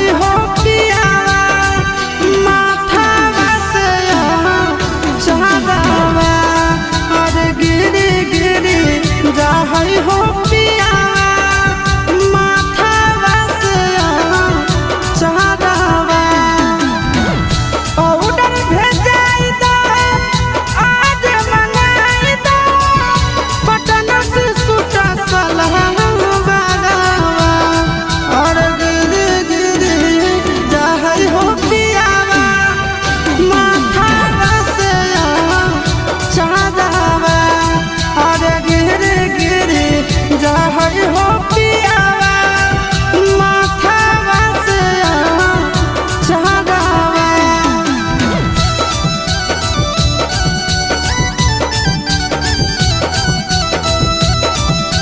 हई हो पिया माथा से चढ़ावा अरे गिरी गिरी जा हई हो पिया